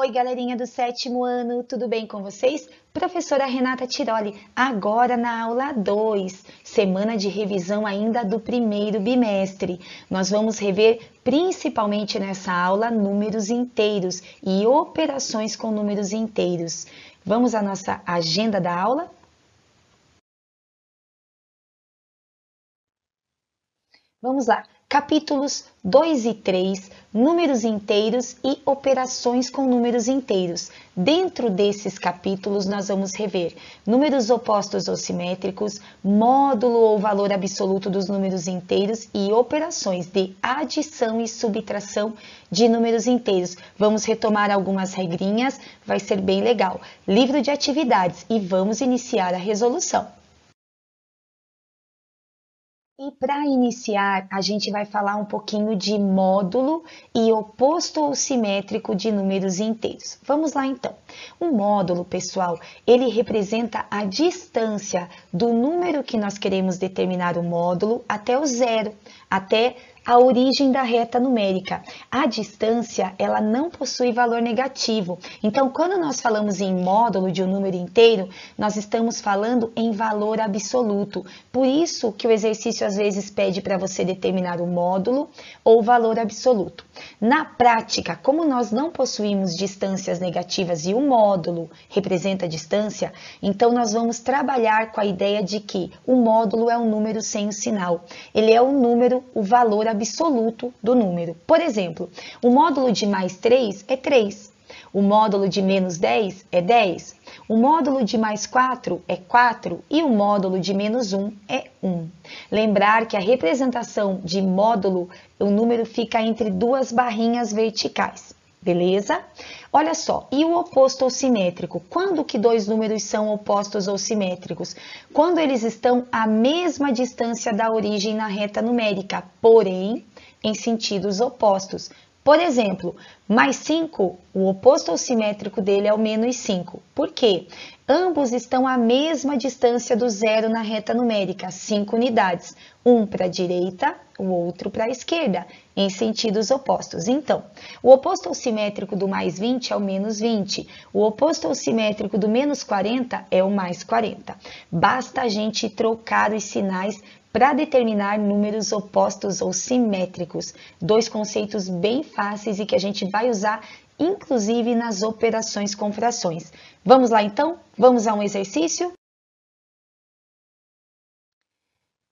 Oi, galerinha do 7º ano, tudo bem com vocês? Professora Renata Tiroli, agora na aula 2, semana de revisão ainda do primeiro bimestre. Nós vamos rever principalmente nessa aula números inteiros e operações com números inteiros. Vamos à nossa agenda da aula? Vamos lá, capítulos 2 e 3, números inteiros e operações com números inteiros. Dentro desses capítulos, nós vamos rever números opostos ou simétricos, módulo ou valor absoluto dos números inteiros e operações de adição e subtração de números inteiros. Vamos retomar algumas regrinhas, vai ser bem legal. Livro de atividades e vamos iniciar a resolução. E para iniciar, a gente vai falar um pouquinho de módulo e oposto ou simétrico de números inteiros. Vamos lá então. O módulo, pessoal, ele representa a distância do número que nós queremos determinar o módulo até o zero, até a origem da reta numérica. A distância, ela não possui valor negativo. Então, quando nós falamos em módulo de um número inteiro, nós estamos falando em valor absoluto. Por isso que o exercício às vezes pede para você determinar o módulo ou valor absoluto. Na prática, como nós não possuímos distâncias negativas e o módulo representa a distância, então nós vamos trabalhar com a ideia de que o módulo é um número sem o sinal. Ele é o número, o valor absoluto do número. Por exemplo, o módulo de mais 3 é 3. O módulo de menos 10 é 10. O módulo de mais 4 é 4 e o módulo de menos 1 é 1. Lembrar que a representação de módulo, o número fica entre duas barrinhas verticais. Beleza? Olha só, e o oposto ou simétrico? Quando que dois números são opostos ou simétricos? Quando eles estão à mesma distância da origem na reta numérica, porém em sentidos opostos. Por exemplo, mais 5, o oposto ou simétrico dele é o menos 5. Por quê? Ambos estão à mesma distância do zero na reta numérica, 5 unidades. Um para a direita, o outro para a esquerda, em sentidos opostos. Então, o oposto ou simétrico do mais 20 é o menos 20. O oposto ou simétrico do menos 40 é o mais 40. Basta a gente trocar os sinais para determinar números opostos ou simétricos. Dois conceitos bem fáceis e que a gente vai usar inclusive nas operações com frações. Vamos lá então? Vamos a um exercício?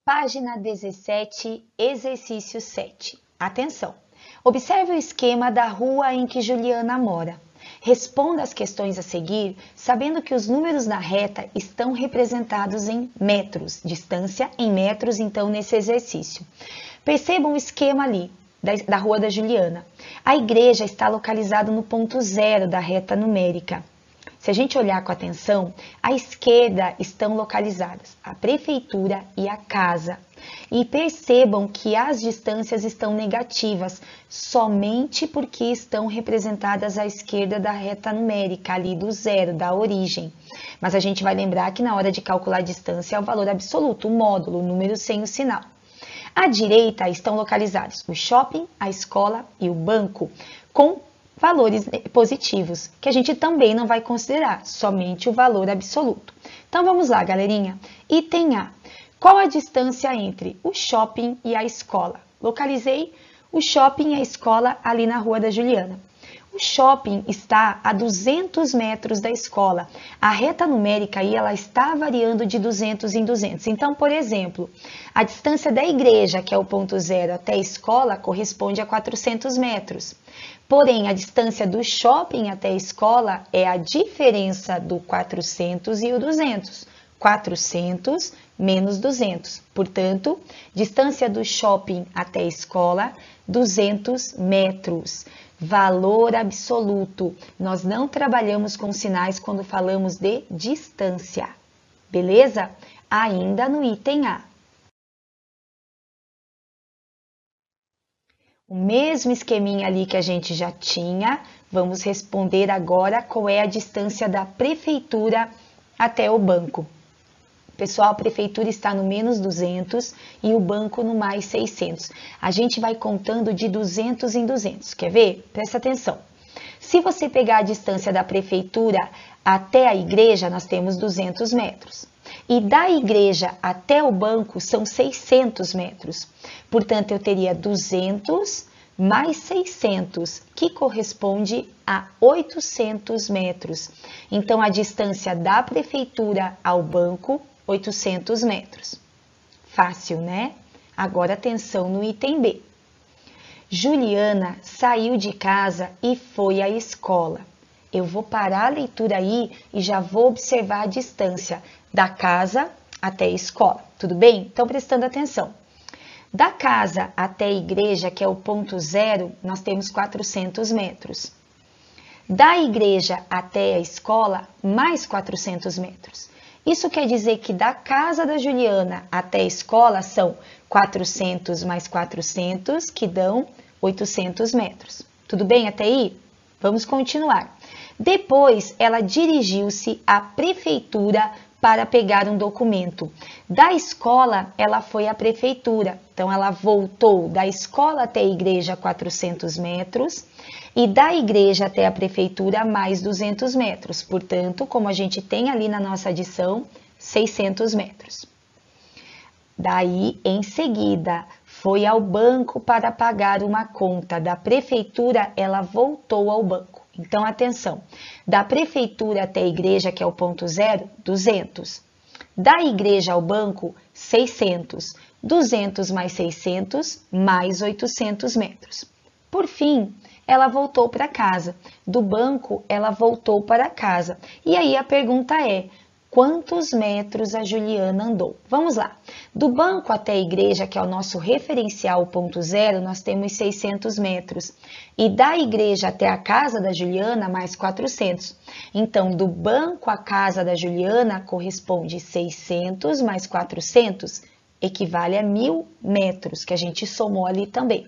Página 17, exercício 7. Atenção! Observe o esquema da rua em que Juliana mora. Responda as questões a seguir, sabendo que os números na reta estão representados em metros, distância em metros, então, nesse exercício. Percebam o esquema ali, da rua da Juliana. A igreja está localizada no ponto zero da reta numérica. Se a gente olhar com atenção, à esquerda estão localizadas a prefeitura e a casa. E percebam que as distâncias estão negativas, somente porque estão representadas à esquerda da reta numérica, ali do zero, da origem. Mas a gente vai lembrar que na hora de calcular a distância é o valor absoluto, o módulo, o número sem o sinal. À direita estão localizados o shopping, a escola e o banco, com valores positivos, que a gente também não vai considerar, somente o valor absoluto. Então vamos lá, galerinha. Item A. Qual a distância entre o shopping e a escola? Localizei o shopping e a escola ali na rua da Juliana. O shopping está a 200 metros da escola. A reta numérica aí, ela está variando de 200 em 200. Então, por exemplo, a distância da igreja, que é o ponto zero, até a escola, corresponde a 400 metros. Porém, a distância do shopping até a escola é a diferença do 400 e o 200. 400 menos 200. Portanto, distância do shopping até a escola, 200 metros. Valor absoluto. Nós não trabalhamos com sinais quando falamos de distância. Beleza? Ainda no item A. O mesmo esqueminha ali que a gente já tinha, vamos responder agora qual é a distância da prefeitura até o banco. Pessoal, a prefeitura está no menos 200 e o banco no mais 600. A gente vai contando de 200 em 200. Quer ver? Presta atenção. Se você pegar a distância da prefeitura até a igreja, nós temos 200 metros. E da igreja até o banco são 600 metros. Portanto, eu teria 200 mais 600, que corresponde a 800 metros. Então, a distância da prefeitura ao banco, 800 metros. Fácil, né? Agora, atenção no item B. Juliana saiu de casa e foi à escola. Eu vou parar a leitura aí e já vou observar a distância da casa até a escola. Tudo bem? Então, prestando atenção. Da casa até a igreja, que é o ponto zero, nós temos 400 metros. Da igreja até a escola, mais 400 metros. Isso quer dizer que da casa da Juliana até a escola são 400 mais 400, que dão 800 metros. Tudo bem até aí? Vamos continuar. Depois, ela dirigiu-se à prefeitura para pegar um documento. Da escola, ela foi à prefeitura. Então, ela voltou da escola até a igreja 400 metros e da igreja até a prefeitura mais 200 metros. Portanto, como a gente tem ali na nossa adição, 600 metros. Daí, em seguida, foi ao banco para pagar uma conta. Da prefeitura, ela voltou ao banco. Então, atenção, da prefeitura até a igreja, que é o ponto zero, 200. Da igreja ao banco, 600. 200 mais 600, mais 800 metros. Por fim, ela voltou para casa. Do banco, ela voltou para casa. E aí a pergunta é, quantos metros a Juliana andou? Vamos lá. Do banco até a igreja, que é o nosso referencial, o ponto zero, nós temos 600 metros. E da igreja até a casa da Juliana, mais 400. Então, do banco à casa da Juliana, corresponde 600 mais 400, equivale a 1.000 metros, que a gente somou ali também.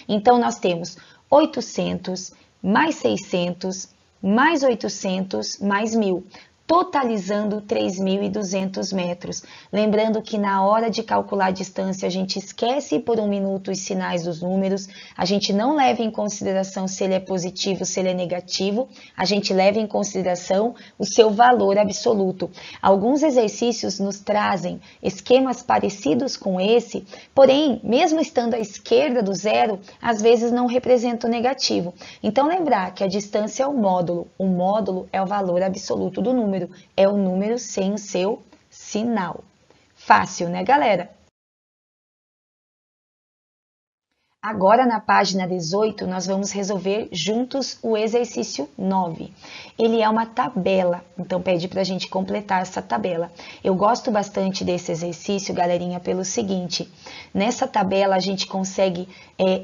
Então, nós temos 800 mais 600 mais 800 mais 1.000. Totalizando 3.200 metros. Lembrando que na hora de calcular a distância, a gente esquece por um minuto os sinais dos números, a gente não leva em consideração se ele é positivo, se ele é negativo, a gente leva em consideração o seu valor absoluto. Alguns exercícios nos trazem esquemas parecidos com esse, porém, mesmo estando à esquerda do zero, às vezes não representa o negativo. Então, lembrar que a distância é o módulo é o valor absoluto do número. É o número sem o seu sinal. Fácil, né, galera? Agora, na página 18, nós vamos resolver juntos o exercício 9. Ele é uma tabela, então pede para a gente completar essa tabela. Eu gosto bastante desse exercício, galerinha, pelo seguinte. Nessa tabela, a gente consegue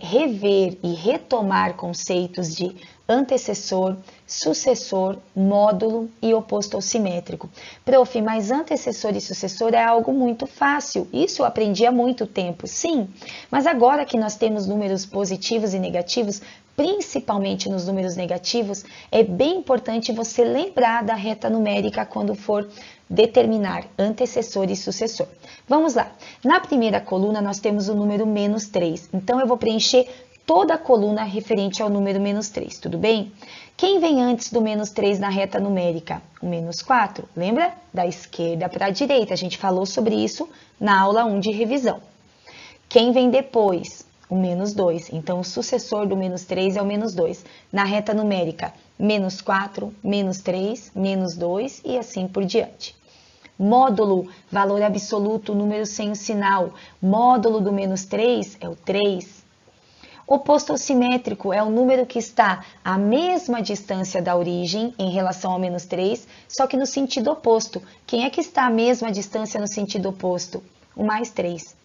rever e retomar conceitos de antecessor, sucessor, módulo e oposto ao simétrico. Prof, mas antecessor e sucessor é algo muito fácil. Isso eu aprendi há muito tempo, sim. Mas agora que nós temos números positivos e negativos, principalmente nos números negativos, é bem importante você lembrar da reta numérica quando for determinar antecessor e sucessor. Vamos lá. Na primeira coluna, nós temos o número menos 3. Então, eu vou preencher toda a coluna referente ao número menos 3, tudo bem? Quem vem antes do menos 3 na reta numérica? O menos 4, lembra? Da esquerda para a direita, a gente falou sobre isso na aula 1 de revisão. Quem vem depois? O menos 2, então o sucessor do menos 3 é o menos 2. Na reta numérica, menos 4, menos 3, menos 2 e assim por diante. Módulo, valor absoluto, número sem o sinal. Módulo do menos 3 é o 3. Oposto ao simétrico é o número que está à mesma distância da origem em relação ao menos 3, só que no sentido oposto. Quem é que está à mesma distância no sentido oposto? O mais 3.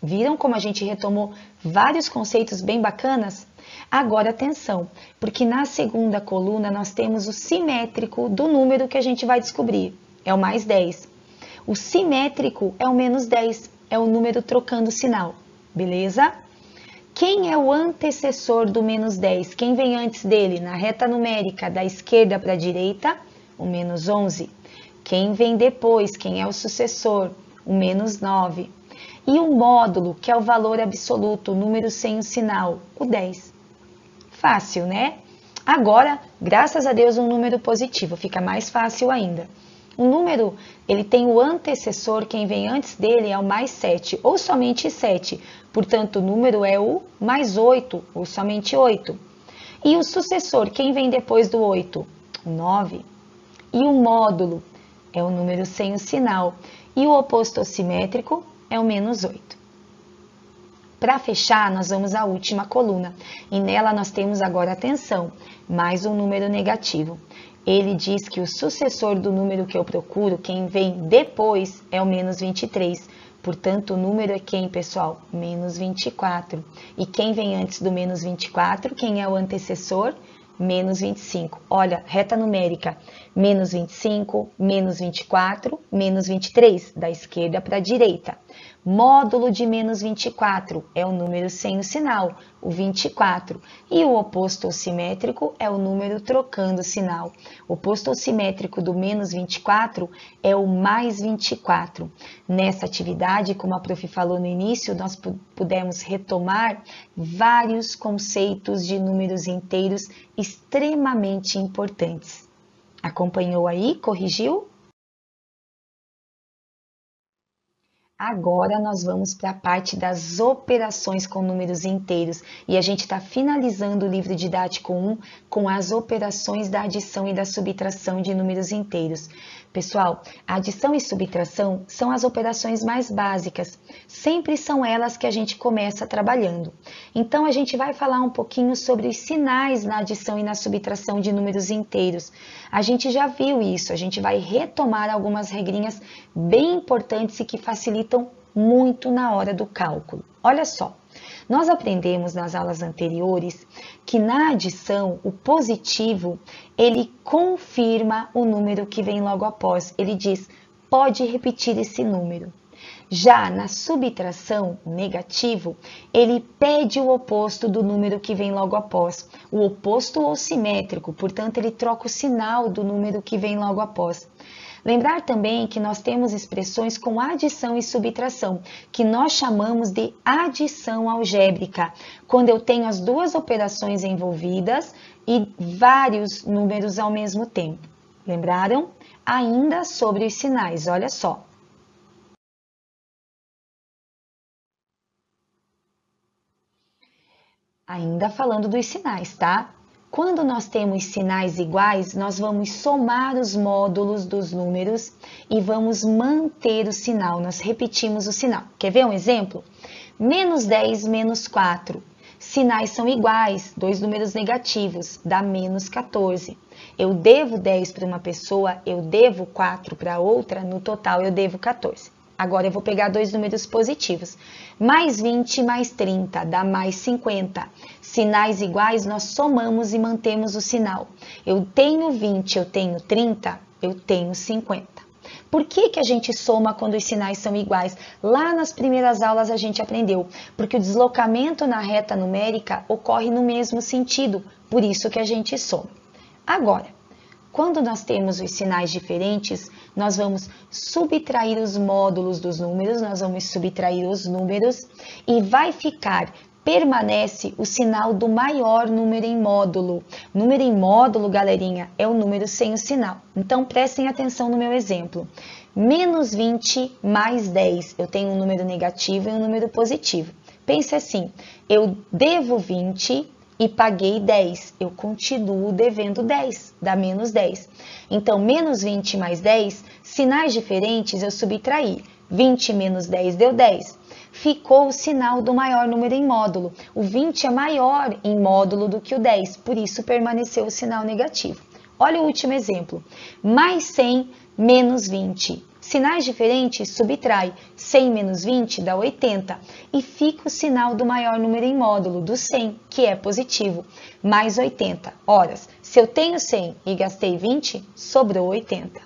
Viram como a gente retomou vários conceitos bem bacanas? Agora atenção, porque na segunda coluna nós temos o simétrico do número que a gente vai descobrir. É o mais 10. O simétrico é o menos 10, é o número trocando sinal. Beleza? Quem é o antecessor do menos 10? Quem vem antes dele? Na reta numérica, da esquerda para a direita, o menos 11. Quem vem depois? Quem é o sucessor? O menos 9. E o módulo, que é o valor absoluto, o número sem o sinal, o 10. Fácil, né? Agora, graças a Deus, um número positivo, fica mais fácil ainda. O número, ele tem o antecessor, quem vem antes dele é o mais 7, ou somente 7. Portanto, o número é o mais 8, ou somente 8. E o sucessor, quem vem depois do 8? O 9. E o módulo é o número sem o sinal. E o oposto simétrico é o menos 8. Para fechar, nós vamos à última coluna. E nela nós temos agora, atenção, mais um número negativo. Ele diz que o sucessor do número que eu procuro, quem vem depois, é o menos 23. Portanto, o número é quem, pessoal? Menos 24. E quem vem antes do menos 24, quem é o antecessor? Menos 25. Olha, reta numérica, menos 25, menos 24, menos 23, da esquerda para a direita. Módulo de menos 24 é o número sem o sinal, o 24. E o oposto simétrico é o número trocando o sinal. O oposto simétrico do menos 24 é o mais 24. Nessa atividade, como a prof falou no início, nós pudemos retomar vários conceitos de números inteiros extremamente importantes. Acompanhou aí? Corrigiu? Agora nós vamos para a parte das operações com números inteiros e a gente está finalizando o livro didático 1 com as operações da adição e da subtração de números inteiros. Pessoal, a adição e subtração são as operações mais básicas, sempre são elas que a gente começa trabalhando. Então a gente vai falar um pouquinho sobre os sinais na adição e na subtração de números inteiros. A gente já viu isso, a gente vai retomar algumas regrinhas bem importantes e que facilitam muito na hora do cálculo. Olha só, nós aprendemos nas aulas anteriores que na adição o positivo ele confirma o número que vem logo após. Ele diz, pode repetir esse número. Já na subtração, o negativo, ele pede o oposto do número que vem logo após. O oposto ou simétrico, portanto, ele troca o sinal do número que vem logo após. Lembrar também que nós temos expressões com adição e subtração, que nós chamamos de adição algébrica, quando eu tenho as duas operações envolvidas e vários números ao mesmo tempo. Lembraram? Ainda sobre os sinais, olha só. Ainda falando dos sinais, tá? Quando nós temos sinais iguais, nós vamos somar os módulos dos números e vamos manter o sinal. Nós repetimos o sinal. Quer ver um exemplo? Menos 10 menos 4. Sinais são iguais, dois números negativos, dá menos 14. Eu devo 10 para uma pessoa, eu devo 4 para outra, no total eu devo 14. Agora eu vou pegar dois números positivos. Mais 20 mais 30 dá mais 50. Sinais iguais, nós somamos e mantemos o sinal. Eu tenho 20, eu tenho 30, eu tenho 50. Por que a gente soma quando os sinais são iguais? Lá nas primeiras aulas a gente aprendeu, porque o deslocamento na reta numérica ocorre no mesmo sentido, por isso que a gente soma. Agora, quando nós temos os sinais diferentes, nós vamos subtrair os módulos dos números, nós vamos subtrair os números e vai ficar, permanece o sinal do maior número em módulo. Número em módulo, galerinha, é o número sem o sinal. Então, prestem atenção no meu exemplo. Menos 20 mais 10, eu tenho um número negativo e um número positivo. Pense assim, eu devo 20 e paguei 10, eu continuo devendo 10, dá menos 10. Então, menos 20 mais 10, sinais diferentes eu subtraí. 20 menos 10 deu 10. Ficou o sinal do maior número em módulo. O 20 é maior em módulo do que o 10, por isso permaneceu o sinal negativo. Olha o último exemplo. Mais 100 menos 20. Sinais diferentes, subtrai. 100 menos 20 dá 80. E fica o sinal do maior número em módulo, do 100, que é positivo. Mais 80. Horas, se eu tenho 100 e gastei 20, sobrou 80.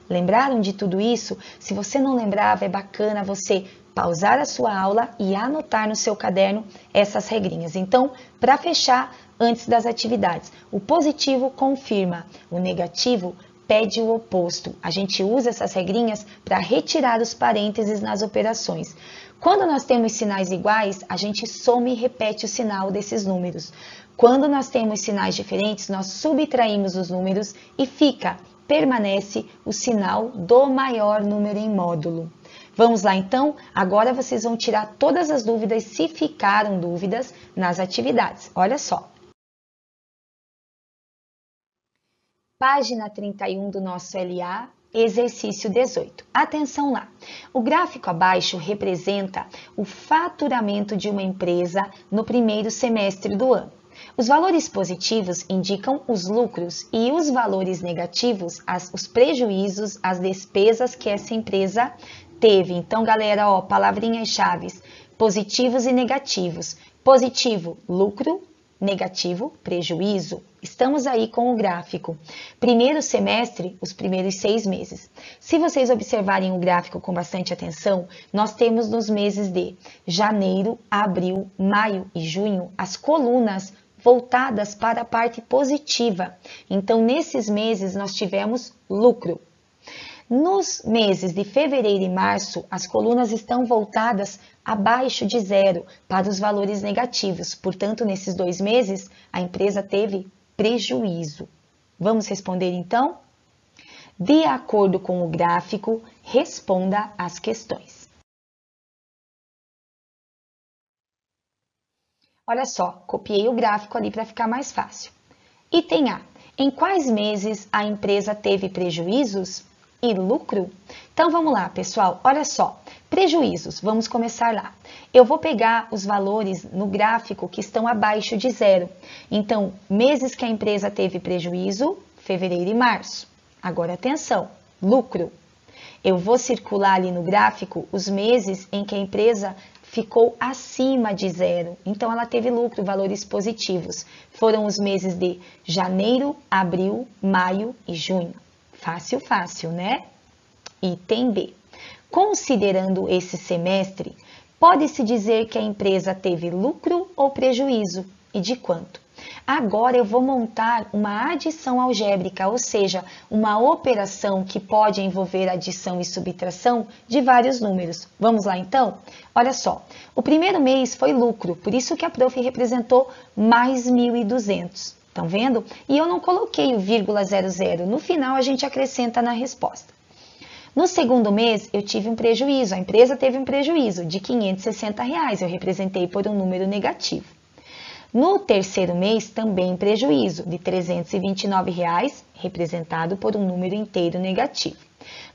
Lembraram de tudo isso? Se você não lembrava, é bacana você pausar a sua aula e anotar no seu caderno essas regrinhas. Então, para fechar, antes das atividades, o positivo confirma, o negativo pede o oposto. A gente usa essas regrinhas para retirar os parênteses nas operações. Quando nós temos sinais iguais, a gente soma e repete o sinal desses números. Quando nós temos sinais diferentes, nós subtraímos os números e permanece o sinal do maior número em módulo. Vamos lá então? Agora vocês vão tirar todas as dúvidas, se ficaram dúvidas, nas atividades. Olha só. Página 31 do nosso LA, exercício 18. Atenção lá. O gráfico abaixo representa o faturamento de uma empresa no primeiro semestre do ano. Os valores positivos indicam os lucros e os valores negativos, os prejuízos, as despesas que essa empresa teve. Então, galera, ó, palavrinhas-chave: positivos e negativos. Positivo, lucro. Negativo, prejuízo. Estamos aí com o gráfico. Primeiro semestre, os primeiros 6 meses. Se vocês observarem o gráfico com bastante atenção, nós temos nos meses de janeiro, abril, maio e junho as colunas voltadas para a parte positiva. Então, nesses meses, nós tivemos lucro. Nos meses de fevereiro e março, as colunas estão voltadas abaixo de zero para os valores negativos. Portanto, nesses 2 meses, a empresa teve prejuízo. Vamos responder então? De acordo com o gráfico, responda as questões. Olha só, copiei o gráfico ali para ficar mais fácil. Item A. Em quais meses a empresa teve prejuízos e lucro? Então vamos lá, pessoal, olha só, prejuízos, vamos começar lá. Eu vou pegar os valores no gráfico que estão abaixo de zero. Então, meses que a empresa teve prejuízo, fevereiro e março. Agora, atenção, lucro. Eu vou circular ali no gráfico os meses em que a empresa ficou acima de zero. Então, ela teve lucro, valores positivos. Foram os meses de janeiro, abril, maio e junho. Fácil, fácil, né? Item B. Considerando esse semestre, pode-se dizer que a empresa teve lucro ou prejuízo e de quanto? Agora eu vou montar uma adição algébrica, ou seja, uma operação que pode envolver adição e subtração de vários números. Vamos lá então? Olha só, o primeiro mês foi lucro, por isso que a prof representou mais 1.200. Estão vendo? E eu não coloquei o vírgula 00. No final, a gente acrescenta na resposta. No segundo mês, eu tive um prejuízo. A empresa teve um prejuízo de R$ 560. Eu representei por um número negativo. No terceiro mês, também prejuízo de R$ 329, representado por um número inteiro negativo.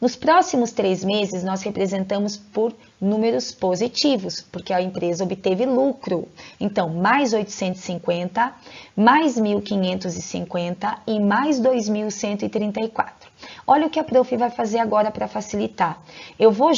Nos próximos 3 meses, nós representamos por números positivos, porque a empresa obteve lucro. Então, mais 850, mais 1.550 e mais 2.134. Olha o que a prof vai fazer agora para facilitar. Eu vou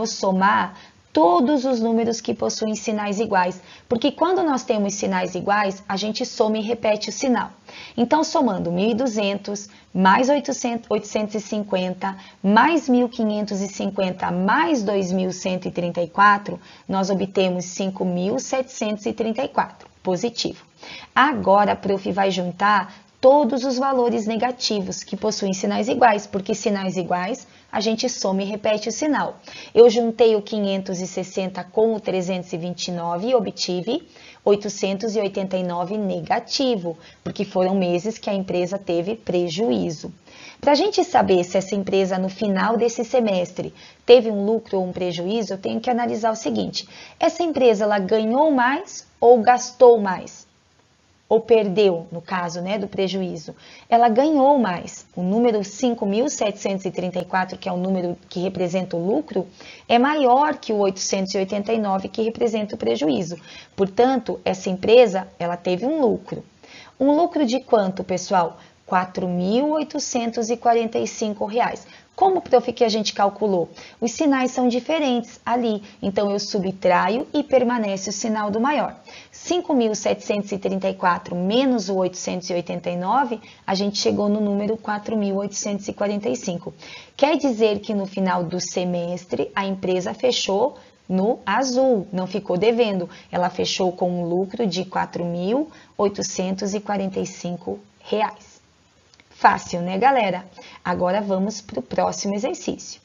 somar todos os números que possuem sinais iguais, porque quando nós temos sinais iguais, a gente soma e repete o sinal. Então, somando 1.200, mais 850, mais 1.550, mais 2.134, nós obtemos 5.734, positivo. Agora, a prof vai juntar todos os valores negativos que possuem sinais iguais, porque sinais iguais a gente soma e repete o sinal. Eu juntei o 560 com o 329 e obtive 889 negativo, porque foram meses que a empresa teve prejuízo. Para a gente saber se essa empresa no final desse semestre teve um lucro ou um prejuízo, eu tenho que analisar o seguinte: essa empresa ela ganhou mais ou gastou mais? Ou perdeu, no caso, né, do prejuízo, ela ganhou mais. O número 5.734, que é o número que representa o lucro, é maior que o 889, que representa o prejuízo. Portanto, essa empresa, ela teve um lucro. Um lucro de quanto, pessoal? R$ 4.845. Como, prof, que a gente calculou? Os sinais são diferentes ali, então eu subtraio e permanece o sinal do maior. 5.734 menos o 889, a gente chegou no número 4.845. Quer dizer que no final do semestre a empresa fechou no azul, não ficou devendo. Ela fechou com um lucro de R$ 4.845. Fácil, né, galera? Agora vamos para o próximo exercício.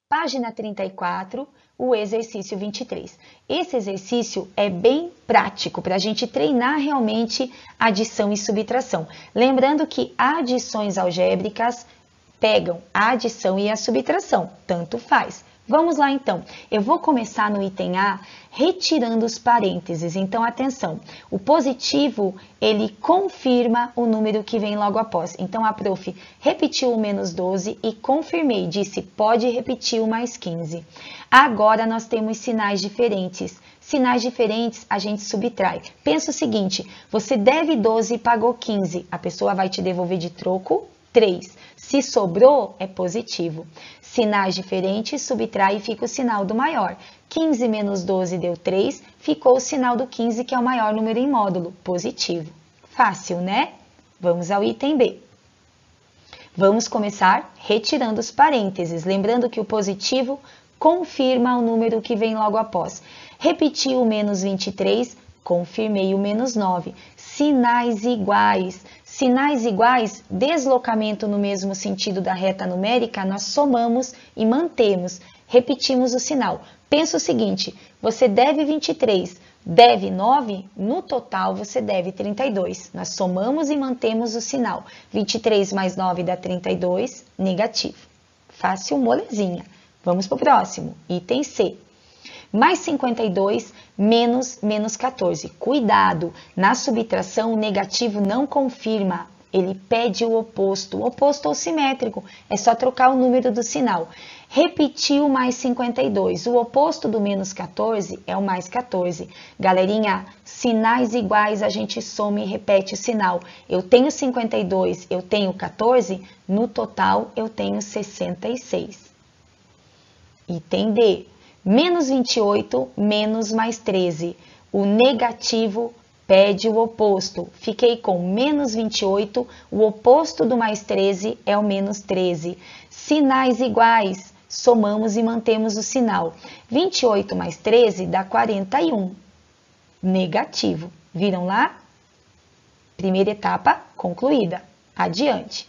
Página 34, o exercício 23. Esse exercício é bem prático para a gente treinar realmente adição e subtração. Lembrando que adições algébricas pegam a adição e a subtração, tanto faz. Vamos lá então, eu vou começar no item A retirando os parênteses, então atenção, o positivo ele confirma o número que vem logo após, então a prof repetiu o menos 12 e confirmei, disse pode repetir o mais 15. Agora nós temos sinais diferentes a gente subtrai. Pensa o seguinte, você deve 12 e pagou 15, a pessoa vai te devolver de troco 3. Se sobrou, é positivo. Sinais diferentes, subtrai e fica o sinal do maior. 15 menos 12 deu 3, ficou o sinal do 15, que é o maior número em módulo, positivo. Fácil, né? Vamos ao item B. Vamos começar retirando os parênteses, lembrando que o positivo confirma o número que vem logo após. Repeti o menos 23, confirmei o menos 9. Sinais iguais. Sinais iguais, deslocamento no mesmo sentido da reta numérica, nós somamos e mantemos. Repetimos o sinal. Pensa o seguinte, você deve 23, deve 9, no total você deve 32. Nós somamos e mantemos o sinal. 23 mais 9 dá 32, negativo. Fácil, molezinha. Vamos para o próximo, item C. Mais 52 menos 14. Cuidado, na subtração o negativo não confirma, ele pede o oposto ou simétrico, é só trocar o número do sinal. Repetiu mais 52, o oposto do menos 14 é o mais 14. Galerinha, sinais iguais a gente soma e repete o sinal. Eu tenho 52, eu tenho 14, no total eu tenho 66. Item D. Menos 28, menos mais 13. O negativo pede o oposto. Fiquei com menos 28, o oposto do mais 13 é o menos 13. Sinais iguais, somamos e mantemos o sinal. 28 mais 13 dá 41. Negativo. Viram lá? Primeira etapa concluída. Adiante.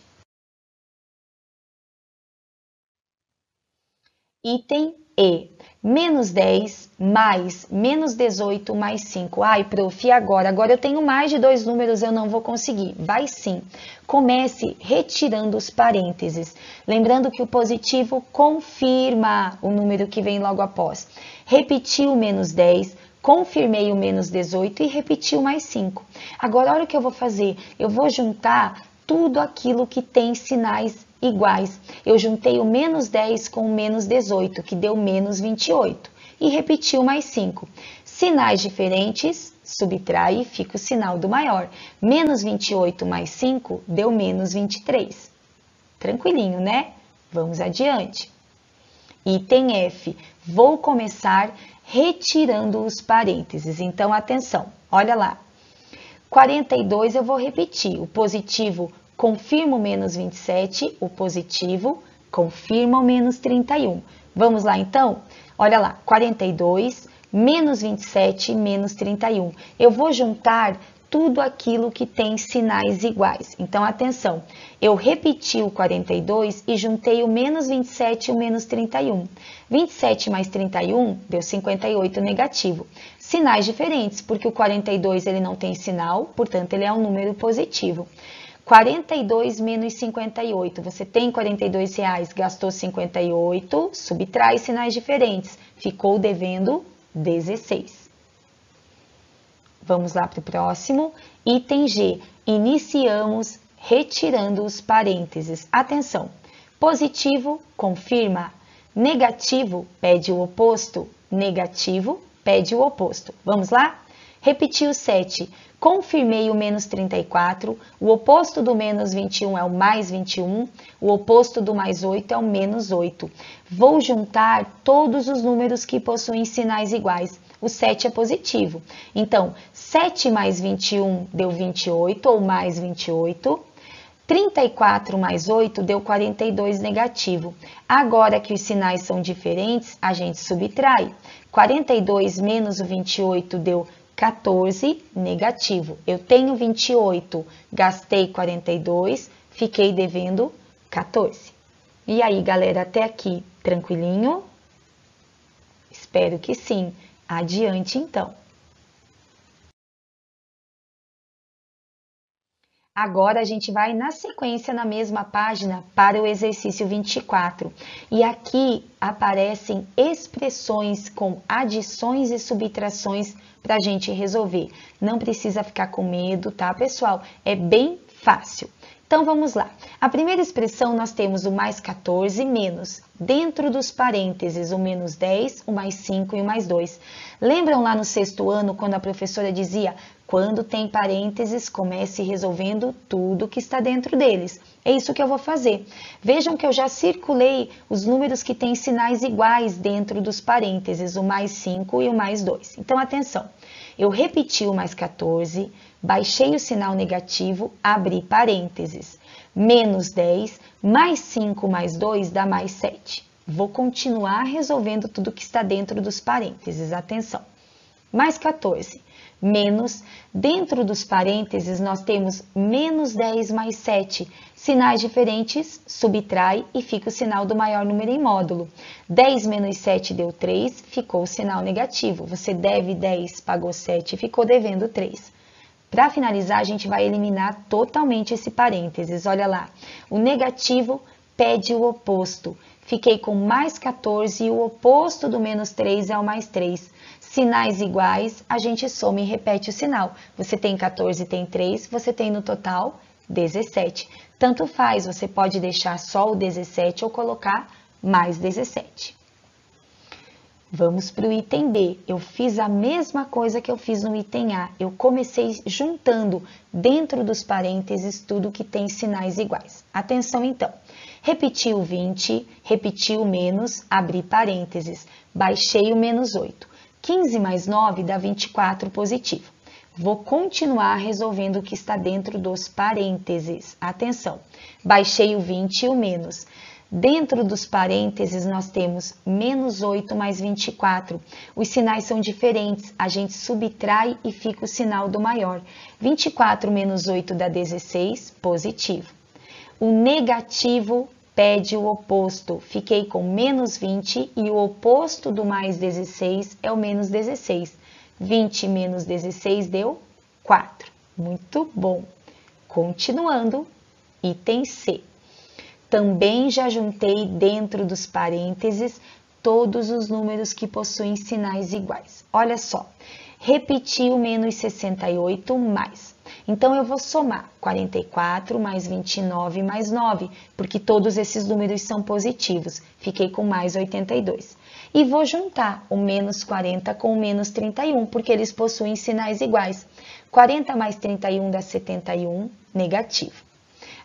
Item E. Menos 10 mais menos 18 mais 5. Ai, prof, e agora? Agora eu tenho mais de 2 números, eu não vou conseguir. Vai sim. Comece retirando os parênteses. Lembrando que o positivo confirma o número que vem logo após. Repeti o menos 10, confirmei o menos 18 e repeti o mais 5. Agora, olha o que eu vou fazer. Eu vou juntar tudo aquilo que tem sinais iguais. Eu juntei o menos 10 com o menos 18, que deu menos 28. E repeti o mais 5. Sinais diferentes, subtrai e fica o sinal do maior. Menos 28 mais 5 deu menos 23. Tranquilinho, né? Vamos adiante. Item F. Vou começar retirando os parênteses. Então, atenção. Olha lá. 42 eu vou repetir. O positivo confirma o menos 27, o positivo confirma o menos 31. Vamos lá então? Olha lá, 42, menos 27, menos 31. Eu vou juntar tudo aquilo que tem sinais iguais. Então, atenção, eu repeti o 42 e juntei o menos 27 e o menos 31. 27 mais 31 deu 58 negativo. Sinais diferentes, porque o 42 ele não tem sinal, portanto, ele é um número positivo. 42 menos 58, você tem R$42, gastou 58, subtrai sinais diferentes, ficou devendo 16. Vamos lá para o próximo, item G, iniciamos retirando os parênteses. Atenção, positivo confirma, negativo pede o oposto, negativo pede o oposto. Vamos lá? Repeti o 7, confirmei o menos 34, o oposto do menos 21 é o mais 21, o oposto do mais 8 é o menos 8. Vou juntar todos os números que possuem sinais iguais. O 7 é positivo. Então, 7 mais 21 deu 28, ou mais 28. 34 mais 8 deu 42 negativo. Agora que os sinais são diferentes, a gente subtrai. 42 menos o 28 deu 14, negativo. Eu tenho 28, gastei 42, fiquei devendo 14. E aí, galera, até aqui, tranquilinho? Espero que sim. Adiante, então. Agora, a gente vai na sequência, na mesma página, para o exercício 24. E aqui aparecem expressões com adições e subtrações para a gente resolver. Não precisa ficar com medo, tá, pessoal? É bem fácil. Então, vamos lá. A primeira expressão, nós temos o mais 14 menos, dentro dos parênteses, o menos 10, o mais 5 e o mais 2. Lembram lá no sexto ano, quando a professora dizia, quando tem parênteses, comece resolvendo tudo que está dentro deles. É isso que eu vou fazer. Vejam que eu já circulei os números que têm sinais iguais dentro dos parênteses, o mais 5 e o mais 2. Então, atenção. Eu repeti o mais 14, baixei o sinal negativo, abri parênteses. Menos 10, mais 5 mais 2 dá mais 7. Vou continuar resolvendo tudo que está dentro dos parênteses. Atenção. Mais 14, menos, dentro dos parênteses nós temos menos 10 mais 7. Sinais diferentes, subtrai e fica o sinal do maior número em módulo. 10 menos 7 deu 3, ficou o sinal negativo. Você deve 10, pagou 7, ficou devendo 3. Para finalizar, a gente vai eliminar totalmente esse parênteses. Olha lá, o negativo pede o oposto. Fiquei com mais 14 e o oposto do menos 3 é o mais 3. Sinais iguais, a gente soma e repete o sinal. Você tem 14 e tem 3, você tem no total 17. Tanto faz, você pode deixar só o 17 ou colocar mais 17. Vamos para o item B. Eu fiz a mesma coisa que eu fiz no item A. Eu comecei juntando dentro dos parênteses tudo que tem sinais iguais. Atenção então. Repeti o 20, repeti o menos, abri parênteses, baixei o menos 8. 15 mais 9 dá 24 positivo. Vou continuar resolvendo o que está dentro dos parênteses. Atenção, baixei o 20 e o menos. Dentro dos parênteses, nós temos menos 8 mais 24. Os sinais são diferentes, a gente subtrai e fica o sinal do maior. 24 menos 8 dá 16, positivo. O negativo pede o oposto. Fiquei com menos 20 e o oposto do mais 16 é o menos 16. 20 menos 16 deu 4. Muito bom. Continuando, item C. Também já juntei dentro dos parênteses todos os números que possuem sinais iguais. Olha só, repeti o menos 68 mais. Então, eu vou somar 44 mais 29 mais 9, porque todos esses números são positivos. Fiquei com mais 82. E vou juntar o menos 40 com o menos 31, porque eles possuem sinais iguais. 40 mais 31 dá 71, negativo.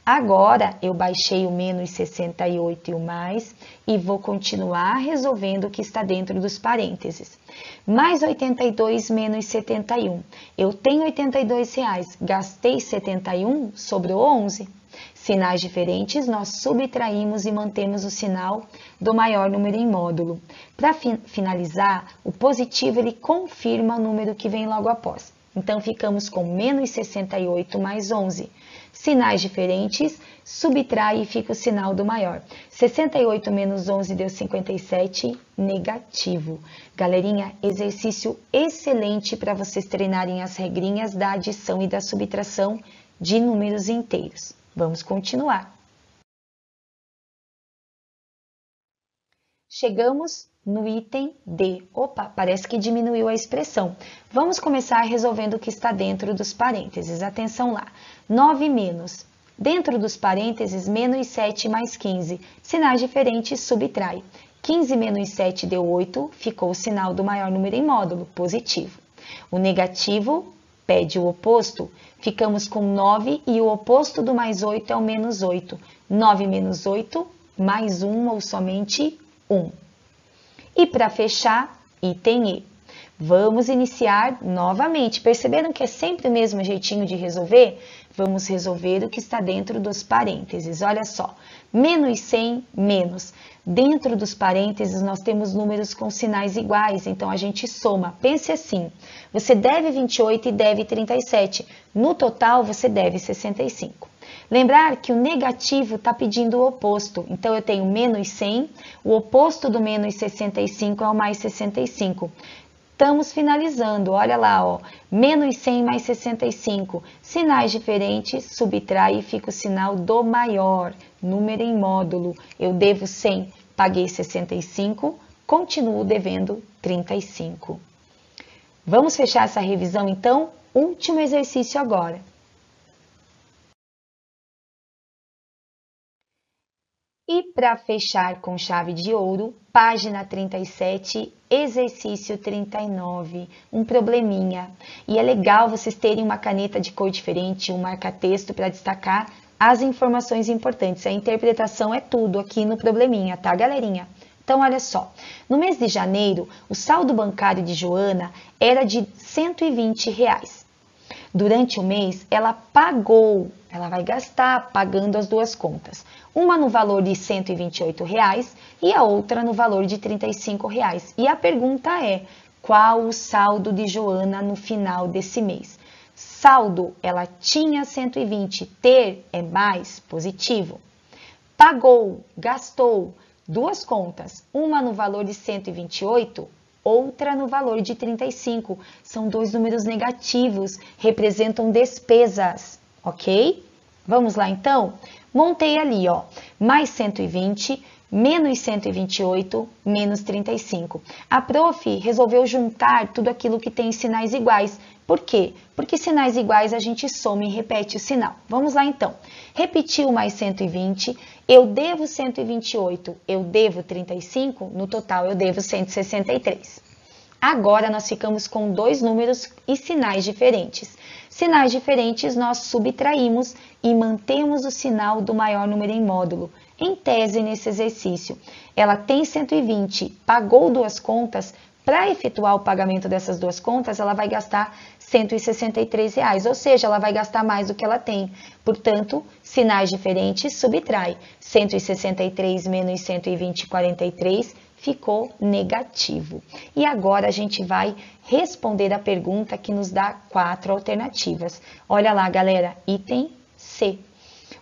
Agora, eu baixei o menos 68 e o mais e vou continuar resolvendo o que está dentro dos parênteses. Mais 82 menos 71. Eu tenho 82 reais, gastei 71, sobrou 11. Sinais diferentes, nós subtraímos e mantemos o sinal do maior número em módulo. Para finalizar, o positivo ele confirma o número que vem logo após. Então, ficamos com menos 68 mais 11. Sinais diferentes, subtrai e fica o sinal do maior. 68 menos 11 deu 57, negativo. Galerinha, exercício excelente para vocês treinarem as regrinhas da adição e da subtração de números inteiros. Vamos continuar. Chegamos no item D. Opa, parece que diminuiu a expressão. Vamos começar resolvendo o que está dentro dos parênteses. Atenção lá. 9 menos. Dentro dos parênteses, menos 7 mais 15. Sinais diferentes, subtrai. 15 menos 7 deu 8, ficou o sinal do maior número em módulo, positivo. O negativo pede o oposto. Ficamos com 9 e o oposto do mais 8 é o menos 8. 9 menos 8, mais 1 ou somente 1. E para fechar, item E. Vamos iniciar novamente. Perceberam que é sempre o mesmo jeitinho de resolver? Vamos resolver o que está dentro dos parênteses. Olha só, menos 100, menos. Dentro dos parênteses, nós temos números com sinais iguais, então a gente soma. Pense assim, você deve 28 e deve 37. No total, você deve 65. Lembrar que o negativo está pedindo o oposto. Então, eu tenho menos 100, o oposto do menos 65 é o mais 65. Estamos finalizando, olha lá, ó, menos 100 mais 65. Sinais diferentes, subtrai e fica o sinal do maior. Número em módulo. Eu devo 100, paguei 65, continuo devendo 35. Vamos fechar essa revisão, então? Último exercício agora. E para fechar com chave de ouro, página 37, exercício 39, um probleminha. E é legal vocês terem uma caneta de cor diferente, um marca-texto para destacar as informações importantes. A interpretação é tudo aqui no probleminha, tá, galerinha? Então, olha só, no mês de janeiro, o saldo bancário de Joana era de R$ 120. Durante o mês, ela vai gastar pagando as duas contas. Uma no valor de R$ 128 e a outra no valor de R$ 35. E a pergunta é, qual o saldo de Joana no final desse mês? Saldo, ela tinha 120, ter é mais positivo. Pagou, gastou, duas contas, uma no valor de 128, outra no valor de 35. São dois números negativos, representam despesas, ok? Vamos lá então? Montei ali, ó, mais 120, menos 128, menos 35. A prof resolveu juntar tudo aquilo que tem sinais iguais. Por quê? Porque sinais iguais a gente soma e repete o sinal. Vamos lá então. Repetiu mais 120, eu devo 128, eu devo 35, no total eu devo 163. Agora nós ficamos com dois números e sinais diferentes. Sinais diferentes nós subtraímos e mantemos o sinal do maior número em módulo. Em tese, nesse exercício, ela tem 120, pagou duas contas, para efetuar o pagamento dessas duas contas, ela vai gastar R$ 163, ou seja, ela vai gastar mais do que ela tem. Portanto, sinais diferentes, subtrai. 163 menos 120, 43, ficou negativo. E agora a gente vai responder a pergunta que nos dá 4 alternativas. Olha lá, galera, item C.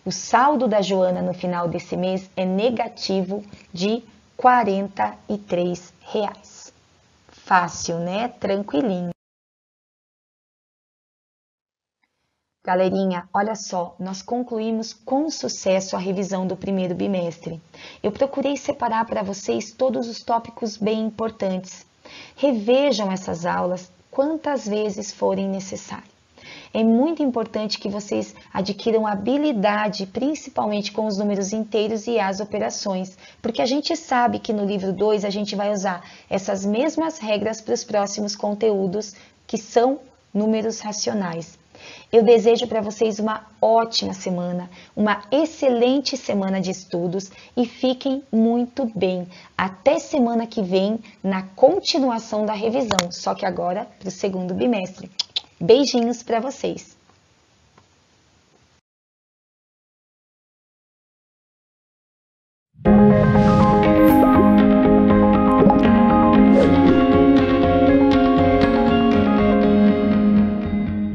O saldo da Joana no final desse mês é negativo de R$ 43. Fácil, né? Tranquilinho. Galerinha, olha só, nós concluímos com sucesso a revisão do primeiro bimestre. Eu procurei separar para vocês todos os tópicos bem importantes. Revejam essas aulas quantas vezes forem necessário. É muito importante que vocês adquiram habilidade, principalmente com os números inteiros e as operações, porque a gente sabe que no livro 2 a gente vai usar essas mesmas regras para os próximos conteúdos, que são números racionais. Eu desejo para vocês uma ótima semana, uma excelente semana de estudos e fiquem muito bem. Até semana que vem, na continuação da revisão, só que agora para o segundo bimestre. Beijinhos para vocês!